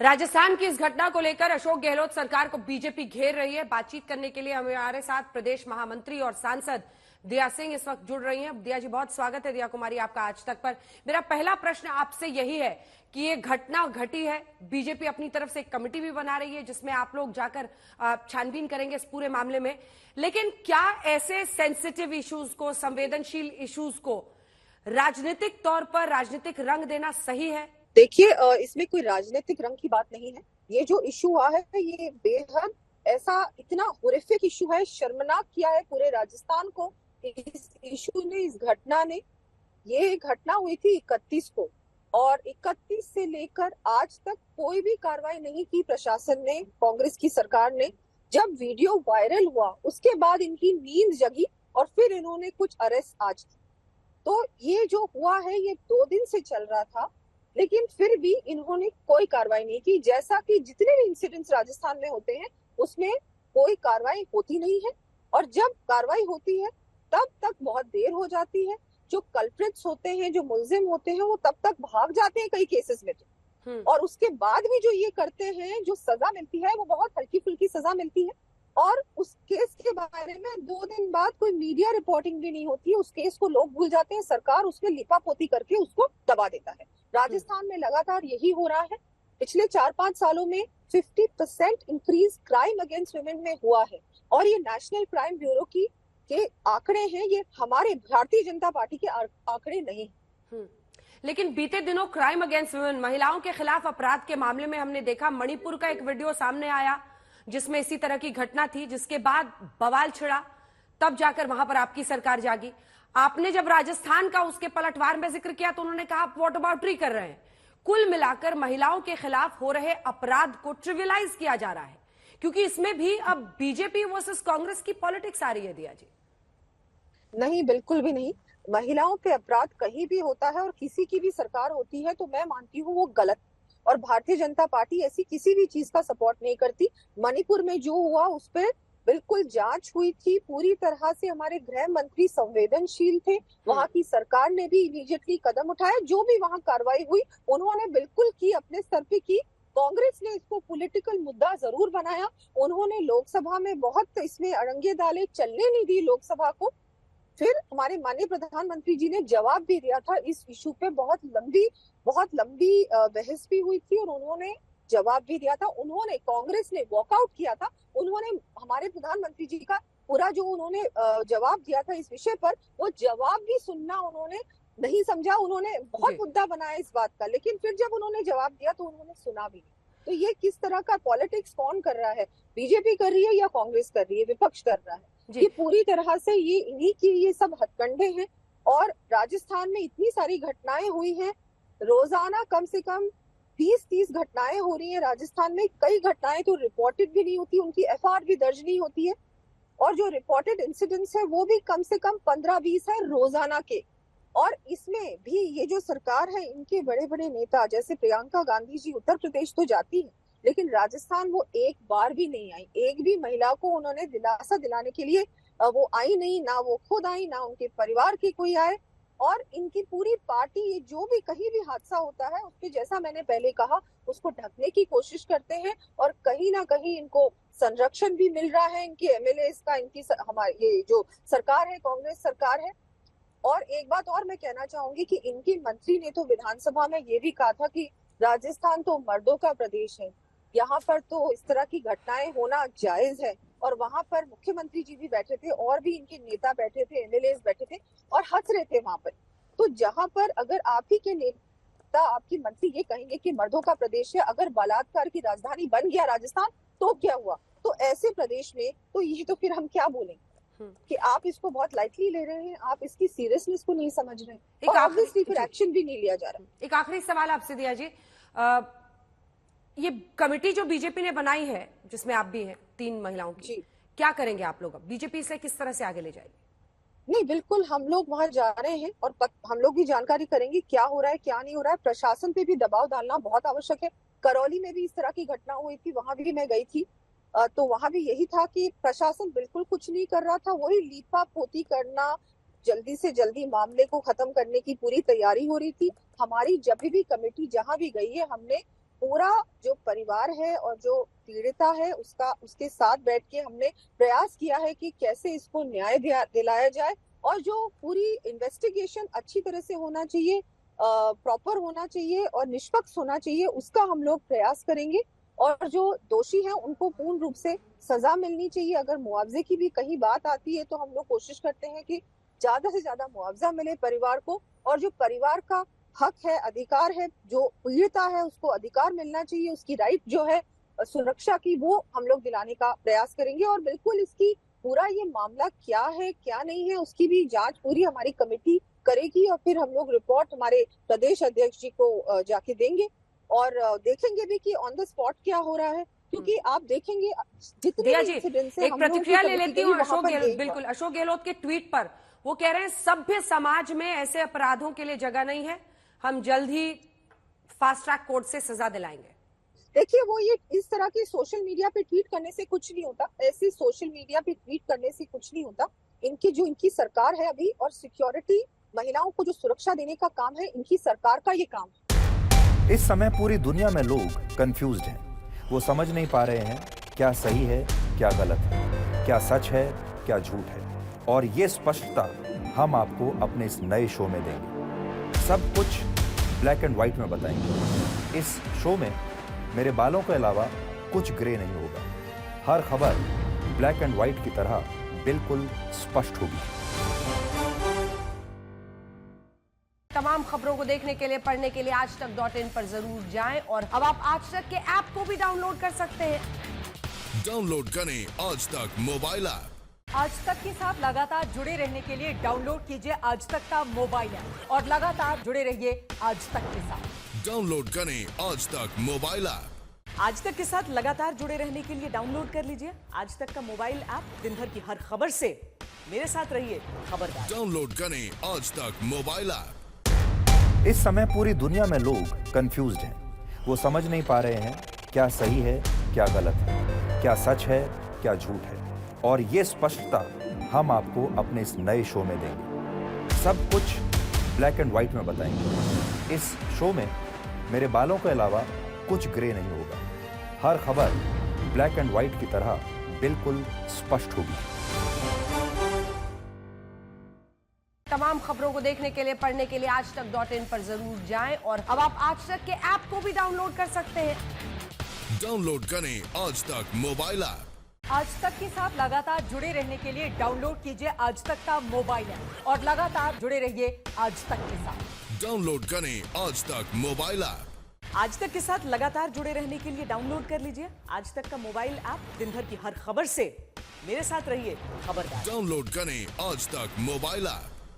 राजस्थान की इस घटना को लेकर अशोक गहलोत सरकार को बीजेपी घेर रही है। बातचीत करने के लिए हमारे साथ प्रदेश महामंत्री और सांसद दिया सिंह इस वक्त जुड़ रही हैं। दिया जी, बहुत स्वागत है दिया कुमारी आपका आज तक पर। मेरा पहला प्रश्न आपसे यही है कि ये घटना घटी है, बीजेपी अपनी तरफ से एक कमेटी भी बना रही है जिसमें आप लोग जाकर छानबीन करेंगे इस पूरे मामले में, लेकिन क्या ऐसे सेंसिटिव इश्यूज को, संवेदनशील इश्यूज को राजनीतिक तौर पर राजनीतिक रंग देना सही है? देखिए, इसमें कोई राजनीतिक रंग की बात नहीं है। ये जो इशू हुआ है ये बेहद ऐसा इतना होरिफिक इशू है, शर्मनाक किया है पूरे राजस्थान को। इस इशू ने, इस घटना ने, ये घटना हुई थी 31 को और 31 से लेकर आज तक कोई भी कार्रवाई नहीं की प्रशासन ने, कांग्रेस की सरकार ने। जब वीडियो वायरल हुआ उसके बाद इनकी नींद जगी और फिर इन्होंने कुछ अरेस्ट आज की। तो ये जो हुआ है ये 2 दिन से चल रहा था, लेकिन फिर भी इन्होंने कोई कार्रवाई नहीं की। जैसा कि जितने भी इंसिडेंट्स राजस्थान में होते हैं उसमें कोई कार्रवाई होती नहीं है, और जब कार्रवाई होती है तब तक बहुत देर हो जाती है। जो कल्प्रिट्स होते हैं, जो मुलजिम होते हैं, वो तब तक भाग जाते हैं कई केसेस में तो। और उसके बाद भी जो ये करते हैं, जो सजा मिलती है वो बहुत हल्की फुल्की सजा मिलती है। और उस केस के बारे में 2 दिन बाद कोई मीडिया रिपोर्टिंग भी नहीं होती है। उस केस को लोग भूल जाते हैं, सरकार उसमें लिपापोती करके उसको दबा देता है। राजस्थान में लगातार यही हो रहा है। पिछले 4-5 सालों में 50% इंक्रीज क्राइम अगेंस्ट वुमेन में हुआ है, और ये नेशनल क्राइम ब्यूरो के आंकड़े हैं, ये हमारे भारतीय जनता पार्टी के आंकड़े नहीं। लेकिन बीते दिनों क्राइम अगेंस्ट वुमेन, महिलाओं के खिलाफ अपराध के मामले में हमने देखा मणिपुर का एक वीडियो सामने आया जिसमें इसी तरह की घटना थी, जिसके बाद बवाल छिड़ा, तब जाकर वहां पर आपकी सरकार जागी। आपने जब राजस्थान का उसके पलटवार में जिक्र किया तो उन्होंने कहा आप वॉटअबाउटरी कर रहे हैं। कुल मिलाकर महिलाओं के खिलाफ हो रहे अपराध को ट्रिविलाइज किया जा रहा है, क्योंकि इसमें भी अब बीजेपी वर्सेस कांग्रेस की पॉलिटिक्स आ रही है। दिया जी, नहीं, बिल्कुल भी नहीं। महिलाओं पे अपराध कहीं भी होता है और किसी की भी सरकार होती है तो मैं मानती हूँ वो गलत, और भारतीय जनता पार्टी ऐसी किसी भी चीज का सपोर्ट नहीं करती। मणिपुर में जो हुआ उस पर बिल्कुल जांच हुई थी पूरी तरह से। हमारे गृह मंत्री संवेदनशील थे, वहां की सरकार ने भी इमीडिएटली कदम उठाया। जो भी वहां कार्रवाई हुई उन्होंने बिल्कुल की, अपने स्तर पे की। कांग्रेस ने इसको पॉलिटिकल मुद्दा जरूर बनाया। उन्होंने लोकसभा में बहुत इसमें अड़ंगे डाले, चलने नहीं दी लोकसभा को। फिर हमारे माननीय प्रधानमंत्री जी ने जवाब भी दिया था इस इशू पे। बहुत लंबी बहस भी हुई थी और उन्होंने जवाब भी दिया था। उन्होंने, कांग्रेस ने वॉकआउट किया था। उन्होंने हमारे प्रधानमंत्री जी का पूरा जो उन्होंने जवाब दिया था इस विषय पर, वो जवाब भी सुनना उन्होंने नहीं समझा। उन्होंने बहुत मुद्दा बनाया इस बात का, लेकिन फिर जब उन्होंने जवाब दिया तो उन्होंने सुना भी नहीं। तो ये किस तरह का पॉलिटिक्स कौन कर रहा है? बीजेपी कर रही है या कांग्रेस कर रही है? विपक्ष कर रहा है। ये पूरी तरह से ये इन्हीं की ये सब हथकंडे हैं। और राजस्थान में इतनी सारी घटनाएं हुई हैं, रोजाना कम से कम 20-30 घटनाएं हो रही हैं राजस्थान में। कई घटनाएं तो रिपोर्टेड भी नहीं होती, उनकी एफआईआर भी दर्ज नहीं होती है, और जो रिपोर्टेड इंसिडेंट्स है वो भी कम से कम 15-20 है रोजाना के। और इसमें भी ये जो सरकार है, इनके बड़े बड़े नेता जैसे प्रियंका गांधी जी उत्तर प्रदेश तो जाती है, लेकिन राजस्थान वो एक बार भी नहीं आई। एक भी महिला को उन्होंने दिलासा दिलाने के लिए वो आई नहीं, ना वो खुद आई, ना उनके परिवार के कोई आए। और इनकी पूरी पार्टी, ये जो भी कहीं भी हादसा होता है उसके, जैसा मैंने पहले कहा, उसको ढकने की कोशिश करते हैं। और कहीं ना कहीं इनको संरक्षण भी मिल रहा है इनके एमएलए का, इनकी हमारी ये जो सरकार है, कांग्रेस सरकार है। और एक बात और मैं कहना चाहूंगी कि इनके मंत्री ने तो विधानसभा में ये भी कहा था कि राजस्थान तो मर्दों का प्रदेश है, यहाँ पर तो इस तरह की घटनाएं होना जायज है। और वहां पर मुख्यमंत्री जी भी बैठे थे और भी इनके नेता बैठे थे, एमएलए बैठे थे और हंस रहे थे वहां पर। तो जहां पर अगर आप ही के नेता, आपके मंत्री ये कहेंगे कि मर्दों का प्रदेश है, अगर बलात्कार की राजधानी बन गया राजस्थान तो क्या हुआ? तो ऐसे प्रदेश में तो ये तो फिर हम क्या बोलेंगे कि आप इसको बहुत लाइटली ले रहे हैं, आप इसकी सीरियसनेस को नहीं समझ रहे हैं, और ऑब्वियसली फिर एक्शन भी नहीं लिया जा रहा। एक आखिरी सवाल आपसे दिया जी, ये कमेटी जो बीजेपी ने बनाई है जिसमें आप भी हैं, 3 महिलाओं की, क्या करेंगे आप लोग? अब बीजेपी इसे किस तरह से आगे ले जाएगी? नहीं, बिल्कुल हम लोग वहां जा रहे हैं और हम लोग भी जानकारी करेंगे क्या हो रहा है, क्या नहीं हो रहा है। प्रशासन पे भी दबाव डालना बहुत आवश्यक है। करौली में भी इस तरह की घटना हुई थी, वहां भी मैं गई थी, तो वहां भी यही था कि प्रशासन बिल्कुल कुछ नहीं कर रहा था। वही लीपापोती करना, जल्दी से जल्दी मामले को खत्म करने की पूरी तैयारी हो रही थी। हमारी जब भी कमेटी जहां भी गई है, हमने पूरा जो परिवार है और जो पीड़िता है उसके साथ बैठ के हमने प्रयास किया है कि कैसे इसको न्याय दिलाया जाए, और जो पूरी इन्वेस्टिगेशन अच्छी तरह से होना चाहिए, प्रॉपर होना चाहिए और निष्पक्ष होना चाहिए, उसका हम लोग प्रयास करेंगे। और जो दोषी हैं उनको पूर्ण रूप से सजा मिलनी चाहिए। अगर मुआवजे की भी कहीं बात आती है तो हम लोग कोशिश करते हैं कि ज्यादा से ज्यादा मुआवजा मिले परिवार को, और जो परिवार का हक है, अधिकार है, जो पीड़िता है उसको अधिकार मिलना चाहिए, उसकी राइट जो है सुरक्षा की, वो हम लोग दिलाने का प्रयास करेंगे। और बिल्कुल इसकी पूरा ये मामला क्या है क्या नहीं है उसकी भी जांच पूरी हमारी कमेटी करेगी, और फिर हम लोग रिपोर्ट हमारे प्रदेश अध्यक्ष जी को जाके देंगे, और देखेंगे भी कि ऑन द स्पॉट क्या हो रहा है। क्योंकि आप देखेंगे जितने दिया भी जी, इंसिडेंट्स एक प्रतिक्रिया ले लेती हूँ अशोक गहलोत, बिल्कुल अशोक गहलोत के ट्वीट पर वो कह रहे हैं सभ्य समाज में ऐसे अपराधों के लिए जगह नहीं है, हम जल्द ही फास्ट ट्रैक कोर्ट से सजा दिलाएंगे। देखिए, वो ये इस तरह के सोशल मीडिया पे ट्वीट करने से कुछ नहीं होता, ऐसे सोशल मीडिया पे ट्वीट करने से कुछ नहीं होता। इनकी सरकार है अभी, और सिक्योरिटी, महिलाओं को जो सुरक्षा देने का काम है, इनकी सरकार का ये काम है। इस समय पूरी दुनिया में लोग कंफ्यूज्ड हैं। वो समझ नहीं पा रहे हैं क्या सही है क्या गलत है, क्या सच है क्या झूठ है, और ये स्पष्टता हम आपको अपने इस नए शो में देंगे। सब कुछ ब्लैक एंड व्हाइट में बताएंगे। इस शो में मेरे बालों के अलावा कुछ ग्रे नहीं होगा। हर खबर ब्लैक एंड व्हाइट की तरह बिल्कुल स्पष्ट होगी। तमाम खबरों को देखने के लिए, पढ़ने के लिए आजतक.in पर जरूर जाएं, और अब आप आज तक के ऐप को भी डाउनलोड कर सकते हैं। डाउनलोड करें आज तक मोबाइल ऐप। आज तक के साथ लगातार जुड़े रहने के लिए डाउनलोड कीजिए आज तक का मोबाइल ऐप और लगातार जुड़े रहिए आज तक के साथ। डाउनलोड करें आज तक मोबाइल ऐप। आज तक के साथ लगातार जुड़े रहने के लिए डाउनलोड कर लीजिए आज तक का मोबाइल ऐप। दिन भर की हर खबर से मेरे साथ रहिए खबरदार। डाउनलोड करें आज तक मोबाइल ऐप। इस समय पूरी दुनिया में लोग कंफ्यूज्ड हैं। वो समझ नहीं पा रहे हैं क्या सही है क्या गलत है, क्या सच है क्या झूठ है, और ये स्पष्टता हम आपको अपने इस नए शो में देंगे। सब कुछ ब्लैक एंड व्हाइट में बताएंगे। इस शो में मेरे बालों के अलावा कुछ ग्रे नहीं होगा। हर खबर ब्लैक एंड व्हाइट की तरह बिल्कुल स्पष्ट होगी। तमाम खबरों को देखने के लिए, पढ़ने के लिए आजतक.in पर जरूर जाएं, और अब आप आज तक के ऐप को भी डाउनलोड कर सकते हैं। डाउनलोड करें आज तक मोबाइल ऐप। आज तक के साथ लगातार जुड़े रहने के लिए डाउनलोड कीजिए आज तक का मोबाइल ऐप और लगातार जुड़े रहिए आज तक के साथ। डाउनलोड करें आज तक मोबाइल ऐप। आज तक के साथ लगातार जुड़े रहने के लिए डाउनलोड कर लीजिए आज तक का मोबाइल ऐप। दिन भर की हर खबर से मेरे साथ रहिए खबरदार। डाउनलोड करें आज तक मोबाइल ऐप।